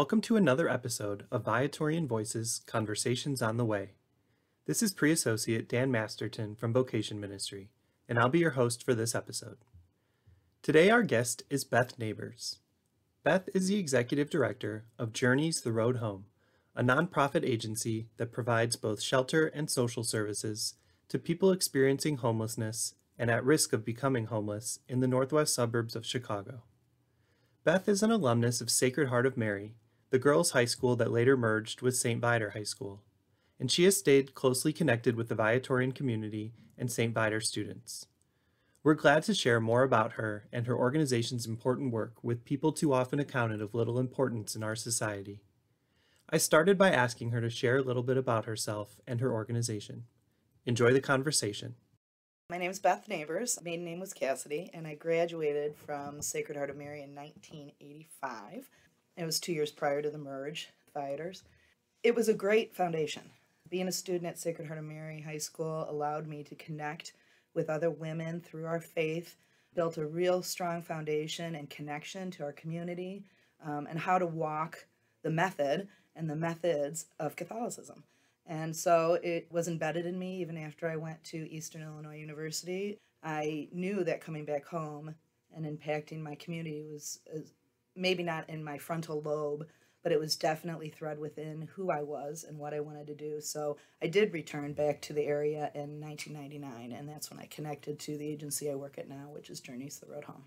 Welcome to another episode of Viatorian Voices Conversations on the Way. This is Pre-Associate Dan Masterton from Vocation Ministry, and I'll be your host for this episode. Today our guest is Beth Nabors. Beth is the Executive Director of Journeys the Road Home, a nonprofit agency that provides both shelter and social services to people experiencing homelessness and at risk of becoming homeless in the northwest suburbs of Chicago. Beth is an alumnus of Sacred Heart of Mary, the girls' high school that later merged with Saint Viator High School, and she has stayed closely connected with the Viatorian community and Saint Viator students. We're glad to share more about her and her organization's important work with people too often accounted of little importance in our society. I started by asking her to share a little bit about herself and her organization. Enjoy the conversation. My name is Beth Nabors. Maiden name was Cassidy, and I graduated from Sacred Heart of Mary in 1985. It was 2 years prior to the merge, Viators. It was a great foundation. Being a student at Sacred Heart of Mary High School allowed me to connect with other women through our faith, built a real strong foundation and connection to our community, and how to walk the method and the methods of Catholicism. And so it was embedded in me even after I went to Eastern Illinois University. I knew that coming back home and impacting my community was maybe not in my frontal lobe, but it was definitely thread within who I was and what I wanted to do. So I did return back to the area in 1999, and that's when I connected to the agency I work at now, which is Journeys the Road Home.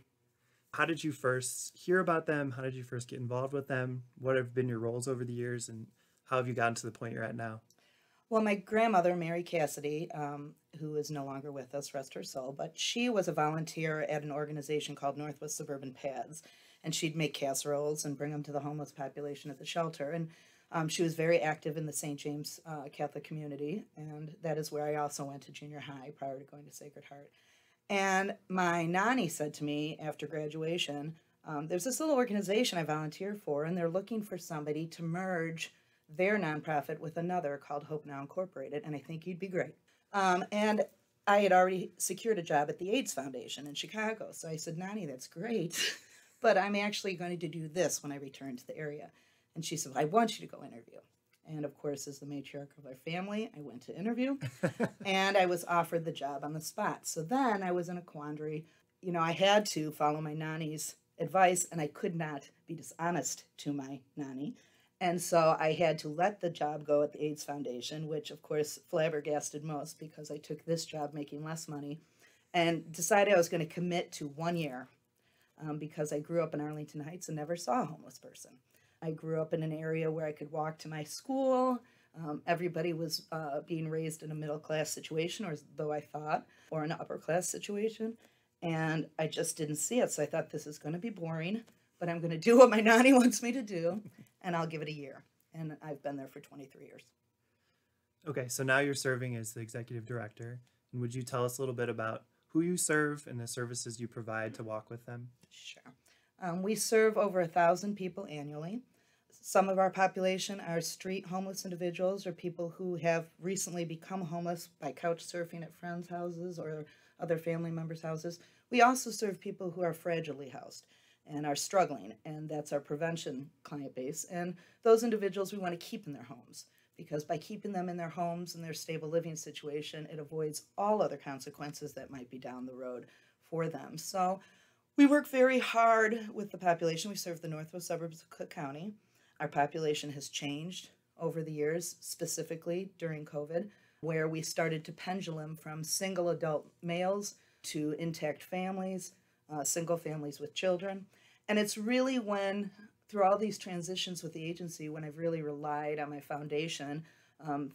How did you first hear about them? How did you first get involved with them? What have been your roles over the years, and how have you gotten to the point you're at now? Well, my grandmother, Mary Cassidy, who is no longer with us, rest her soul, but she was a volunteer at an organization called Northwest Suburban Paths, and she'd make casseroles and bring them to the homeless population at the shelter. And she was very active in the St. James Catholic community, and that is where I also went to junior high prior to going to Sacred Heart. And my nanny said to me after graduation, there's this little organization I volunteer for, and they're looking for somebody to merge their nonprofit with another called Hope Now Incorporated, and I think you'd be great. And I had already secured a job at the AIDS Foundation in Chicago, so I said, Nani, that's great, but I'm actually going to do this when I return to the area. And she said, well, I want you to go interview. And of course, as the matriarch of our family, I went to interview, and I was offered the job on the spot. So then I was in a quandary. You know, I had to follow my nanny's advice, and I could not be dishonest to my nanny. And so I had to let the job go at the AIDS Foundation, which of course flabbergasted most because I took this job making less money, and decided I was going to commit to 1 year because I grew up in Arlington Heights and never saw a homeless person. I grew up in an area where I could walk to my school. Everybody was being raised in a middle-class situation, or though I thought, or an upper-class situation, and I just didn't see it. So I thought, this is going to be boring, but I'm going to do what my nanny wants me to do, and I'll give it a year. And I've been there for 23 years. Okay, so now you're serving as the executive director. And would you tell us a little bit about who you serve and the services you provide to walk with them? Sure. We serve over 1,000 people annually. Some of our population are street homeless individuals or people who have recently become homeless by couch surfing at friends' houses or other family members' houses. We also serve people who are fragilely housed and are struggling, and that's our prevention client base. And those individuals we want to keep in their homes, because by keeping them in their homes and their stable living situation, it avoids all other consequences that might be down the road for them. So we work very hard with the population. We serve the northwest suburbs of Cook County. Our population has changed over the years, specifically during COVID, where we started to pendulum from single adult males to intact families, single families with children. And it's really when, through all these transitions with the agency, when I've really relied on my foundation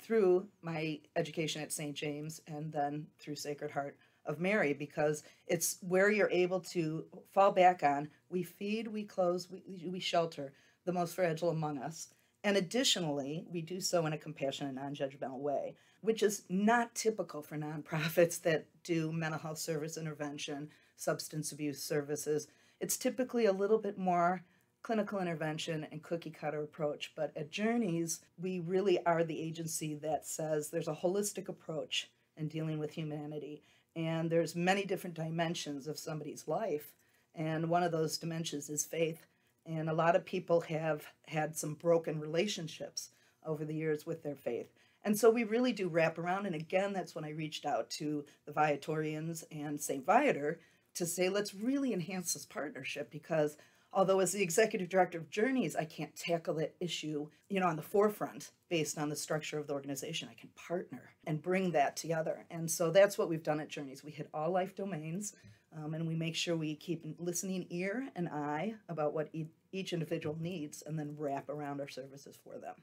through my education at St. James and then through Sacred Heart of Mary, because it's where you're able to fall back on, we feed, we clothe, we shelter the most fragile among us. And additionally, we do so in a compassionate, non-judgmental way, which is not typical for nonprofits that do mental health service intervention, substance abuse services. It's typically a little bit more clinical intervention and cookie cutter approach. But at Journeys, we really are the agency that says there's a holistic approach in dealing with humanity. And there's many different dimensions of somebody's life. And one of those dimensions is faith. And a lot of people have had some broken relationships over the years with their faith. And so we really do wrap around. And again, that's when I reached out to the Viatorians and Saint Viator to say, let's really enhance this partnership, because although as the executive director of Journeys, I can't tackle that issue, on the forefront based on the structure of the organization, I can partner and bring that together. And so that's what we've done at Journeys. We hit all life domains, and we make sure we keep listening ear and eye about what each individual needs, and then wrap around our services for them.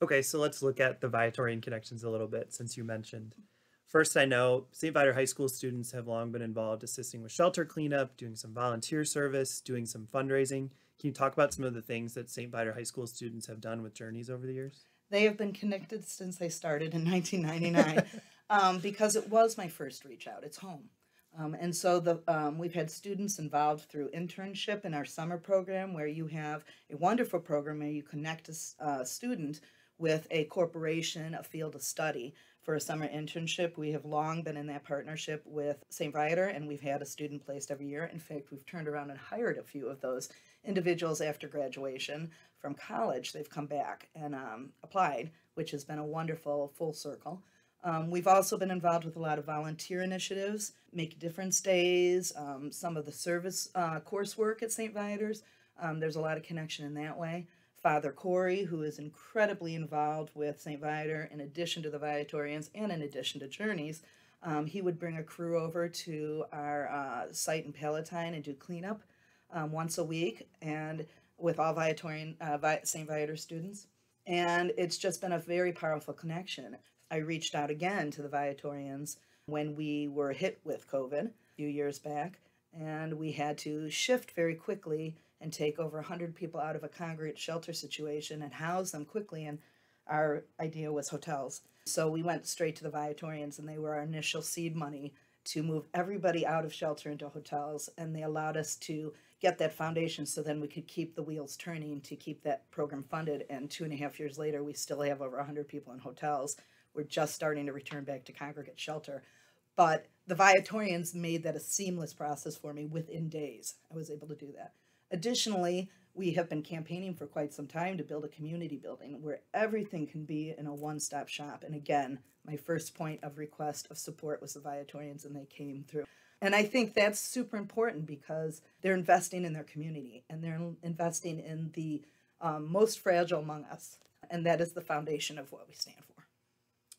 Okay, so let's look at the Viatorian connections a little bit, since you mentioned. First, I know St. Viator High School students have long been involved assisting with shelter cleanup, doing some volunteer service, doing some fundraising. Can you talk about some of the things that St. Viator High School students have done with Journeys over the years? They have been connected since they started in 1999, because it was my first reach out. It's home. And so we've had students involved through internship in our summer program, where you have a wonderful program where you connect a student with a corporation, a field of study for a summer internship. We have long been in that partnership with St. Viator, and we've had a student placed every year. In fact, we've turned around and hired a few of those individuals after graduation from college. They've come back and applied, which has been a wonderful full circle. We've also been involved with a lot of volunteer initiatives, Make a Difference Days, some of the service coursework at St. Viator's. There's a lot of connection in that way. Father Corey, who is incredibly involved with St. Viator, in addition to the Viatorians and in addition to Journeys, he would bring a crew over to our site in Palatine and do cleanup once a week, and with all St. Viator students. And it's just been a very powerful connection. I reached out again to the Viatorians when we were hit with COVID a few years back, and we had to shift very quickly and take over 100 people out of a congregate shelter situation and house them quickly. And our idea was hotels. So we went straight to the Viatorians, and they were our initial seed money to move everybody out of shelter into hotels. And they allowed us to get that foundation so then we could keep the wheels turning to keep that program funded. And 2.5 years later, we still have over 100 people in hotels. We're just starting to return back to congregate shelter. But the Viatorians made that a seamless process for me within days. I was able to do that. Additionally, we have been campaigning for quite some time to build a community building where everything can be in a one-stop shop. And again, my first point of request of support was the Viatorians, and they came through. And I think that's super important, because they're investing in their community, and they're investing in the most fragile among us. And that is the foundation of what we stand for.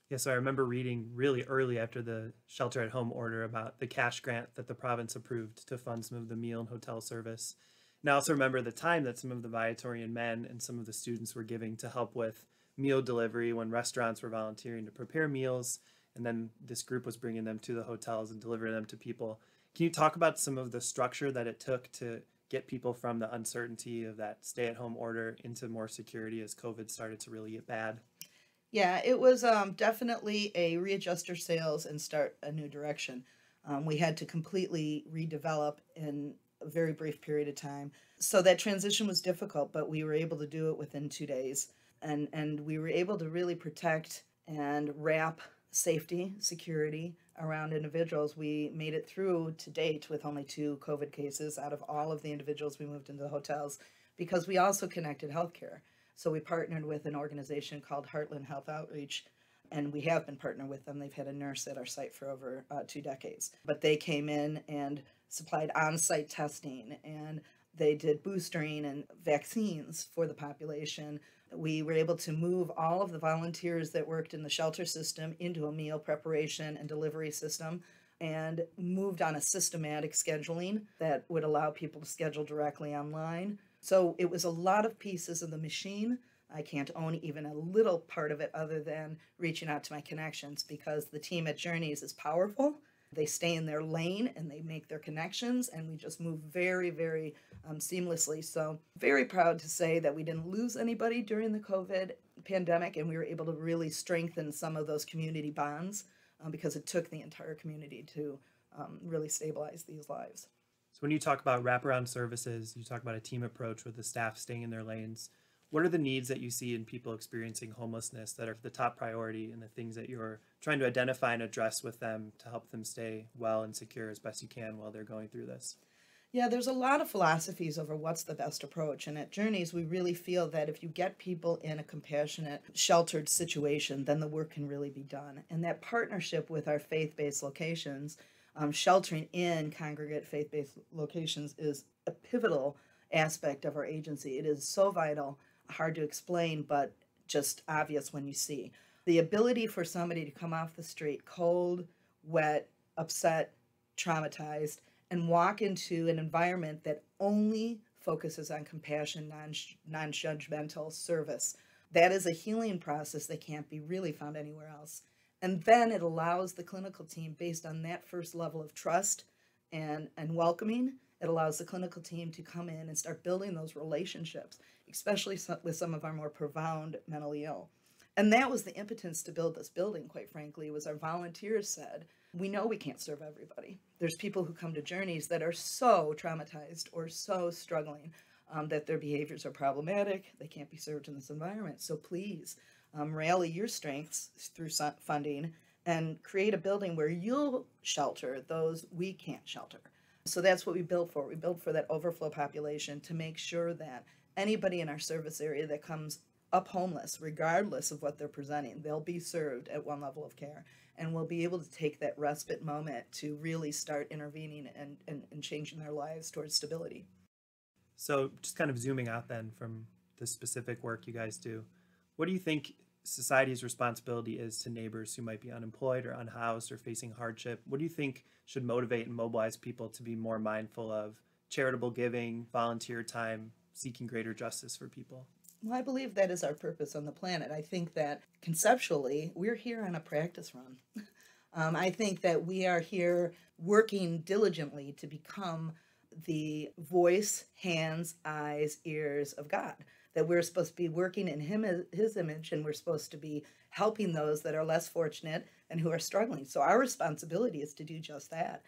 Yeah, so I remember reading really early after the shelter-at-home order about the cash grant that the province approved to fund some of the meal and hotel service. And I also remember the time that some of the Viatorian men and some of the students were giving to help with meal delivery when restaurants were volunteering to prepare meals, and then this group was bringing them to the hotels and delivering them to people. Can you talk about some of the structure that it took to get people from the uncertainty of that stay-at-home order into more security as COVID started to really get bad? Yeah, it was definitely a readjust our sails and start a new direction. We had to completely redevelop in a very brief period of time. So that transition was difficult, but we were able to do it within 2 days. And we were able to really protect and wrap safety, security around individuals. We made it through to date with only 2 COVID cases out of all of the individuals we moved into the hotels, because we also connected healthcare. So we partnered with an organization called Heartland Health Outreach, and we have been partnered with them. They've had a nurse at our site for over 2 decades. But they came in and supplied on-site testing, and they did boostering and vaccines for the population. We were able to move all of the volunteers that worked in the shelter system into a meal preparation and delivery system, and moved on a systematic scheduling that would allow people to schedule directly online. So it was a lot of pieces of the machine. I can't own even a little part of it other than reaching out to my connections, because the team at Journeys is powerful. They stay in their lane and they make their connections, and we just move very, very seamlessly. So very proud to say that we didn't lose anybody during the COVID pandemic, and we were able to really strengthen some of those community bonds because it took the entire community to really stabilize these lives. So when you talk about wraparound services, you talk about a team approach with the staff staying in their lanes. What are the needs that you see in people experiencing homelessness that are the top priority, and the things that you're trying to identify and address with them to help them stay well and secure as best you can while they're going through this? Yeah, there's a lot of philosophies over what's the best approach. And at Journeys, we really feel that if you get people in a compassionate, sheltered situation, then the work can really be done. And that partnership with our faith based locations, sheltering in congregate faith based locations, is a pivotal aspect of our agency. It is so vital, hard to explain, but just obvious when you see. The ability for somebody to come off the street cold, wet, upset, traumatized, and walk into an environment that only focuses on compassion, non-judgmental service. That is a healing process that can't be really found anywhere else. And then it allows the clinical team, based on that first level of trust and welcoming, it allows the clinical team to come in and start building those relationships, especially with some of our more profound mentally ill. And that was the impotence to build this building, quite frankly, was our volunteers said, we know we can't serve everybody. There's people who come to Journeys that are so traumatized or so struggling that their behaviors are problematic. They can't be served in this environment. So please rally your strengths through funding and create a building where you'll shelter those we can't shelter. So that's what we built for. We built for that overflow population to make sure that anybody in our service area that comes up homeless, regardless of what they're presenting, they'll be served at one level of care. And we'll be able to take that respite moment to really start intervening and changing their lives towards stability. So just kind of zooming out then from the specific work you guys do, what do you think society's responsibility is to neighbors who might be unemployed or unhoused or facing hardship? What do you think should motivate and mobilize people to be more mindful of charitable giving, volunteer time, seeking greater justice for people? Well, I believe that is our purpose on the planet. I think that conceptually, we're here on a practice run. I think that we are here working diligently to become the voice, hands, eyes, ears of God. That we're supposed to be working in His image, and we're supposed to be helping those that are less fortunate and who are struggling. So our responsibility is to do just that.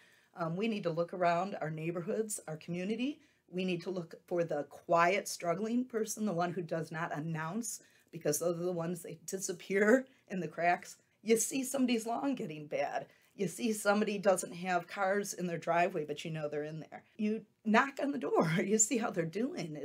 We need to look around our neighborhoods, our community. We need to look for the quiet, struggling person, the one who does not announce, because those are the ones that disappear in the cracks. You see somebody's lawn getting bad. You see somebody doesn't have cars in their driveway, but you know they're in there. You knock on the door. You see how they're doing.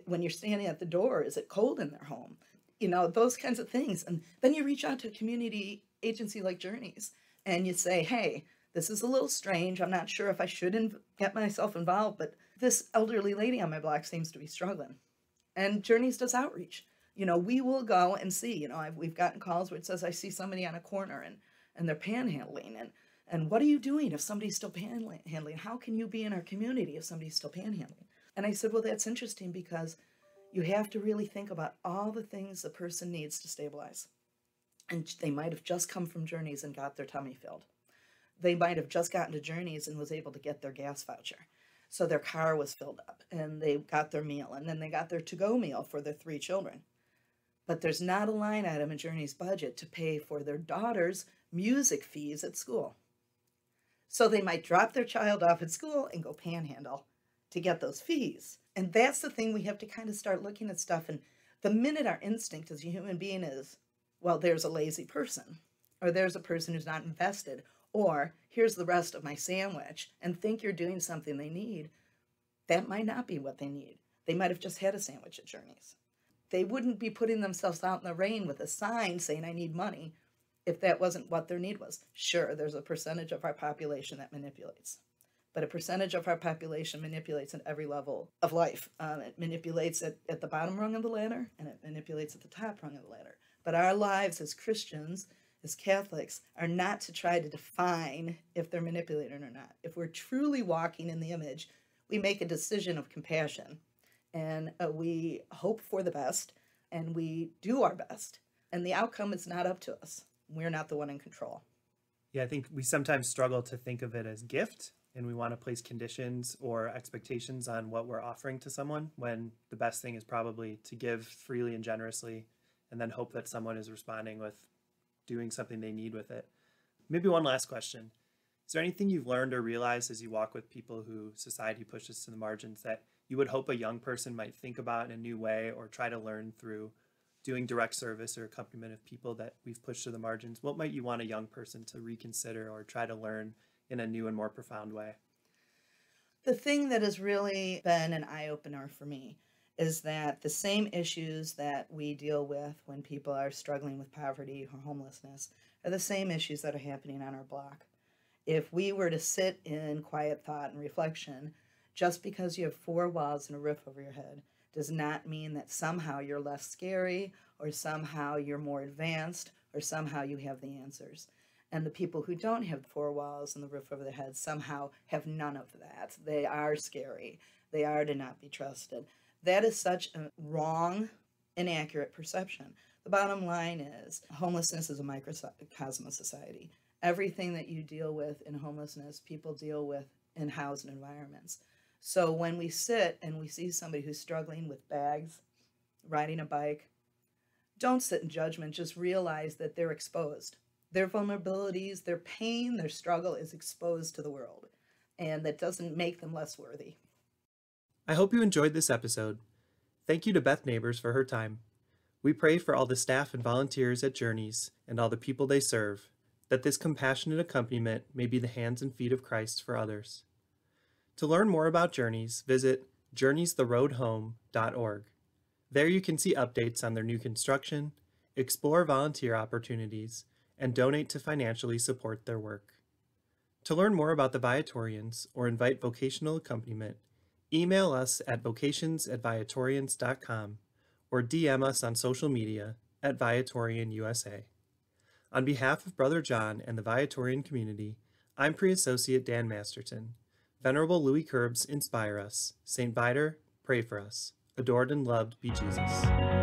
When you're standing at the door, is it cold in their home? You know, those kinds of things. And then you reach out to a community agency like Journeys, and you say, hey, this is a little strange. I'm not sure if I should get myself involved, but this elderly lady on my block seems to be struggling. And Journeys does outreach. You know, we will go and see, you know, we've gotten calls where it says, I see somebody on a corner and they're panhandling. And what are you doing if somebody's still panhandling? How can you be in our community if somebody's still panhandling? And I said, well, that's interesting because you have to really think about all the things the person needs to stabilize. And they might have just come from Journeys and got their tummy filled. They might have just gotten to Journeys and was able to get their gas voucher. So their car was filled up and they got their meal, and then they got their to-go meal for their 3 children. But there's not a line item in Journeys' budget to pay for their daughter's music fees at school. So they might drop their child off at school and go panhandle to get those fees. And that's the thing, we have to kind of start looking at stuff. And the minute our instinct as a human being is, well, there's a lazy person, or there's a person who's not invested, or here's the rest of my sandwich, and think you're doing something they need, that might not be what they need. They might have just had a sandwich at Journeys. They wouldn't be putting themselves out in the rain with a sign saying, I need money, if that wasn't what their need was. Sure, there's a percentage of our population that manipulates. But a percentage of our population manipulates at every level of life. It manipulates at the bottom rung of the ladder, and it manipulates at the top rung of the ladder. But our lives as Christians, as Catholics, are not to try to define if they're manipulated or not. If we're truly walking in the image, we make a decision of compassion, and we hope for the best, and we do our best. And the outcome is not up to us. We're not the one in control. Yeah, I think we sometimes struggle to think of it as gift, and we want to place conditions or expectations on what we're offering to someone, when the best thing is probably to give freely and generously, and then hope that someone is responding with doing something they need with it. Maybe one last question. Is there anything you've learned or realized as you walk with people who society pushes to the margins that you would hope a young person might think about in a new way, or try to learn through doing direct service or accompaniment of people that we've pushed to the margins? What might you want a young person to reconsider or try to learn in a new and more profound way? The thing that has really been an eye-opener for me is that the same issues that we deal with when people are struggling with poverty or homelessness are the same issues that are happening on our block. If we were to sit in quiet thought and reflection, just because you have four walls and a roof over your head does not mean that somehow you're less scary or somehow you're more advanced or somehow you have the answers. And the people who don't have four walls and the roof over their heads somehow have none of that. They are scary. They are to not be trusted. That is such a wrong, inaccurate perception. The bottom line is homelessness is a microcosm of society. Everything that you deal with in homelessness, people deal with in housed environments. So when we sit and we see somebody who's struggling with bags, riding a bike, don't sit in judgment. Just realize that they're exposed. Their vulnerabilities, their pain, their struggle is exposed to the world. And that doesn't make them less worthy. I hope you enjoyed this episode. Thank you to Beth Nabors for her time. We pray for all the staff and volunteers at Journeys and all the people they serve, that this compassionate accompaniment may be the hands and feet of Christ for others. To learn more about Journeys, visit journeystheroadhome.org. There you can see updates on their new construction, explore volunteer opportunities, and donate to financially support their work. To learn more about the Viatorians or invite vocational accompaniment, email us at vocations@viatorians.com or DM us on social media at ViatorianUSA. On behalf of Brother John and the Viatorian community, I'm Pre-Associate Dan Masterton. Venerable Louis Curbs inspire us. Saint Viator, pray for us. Adored and loved be Jesus.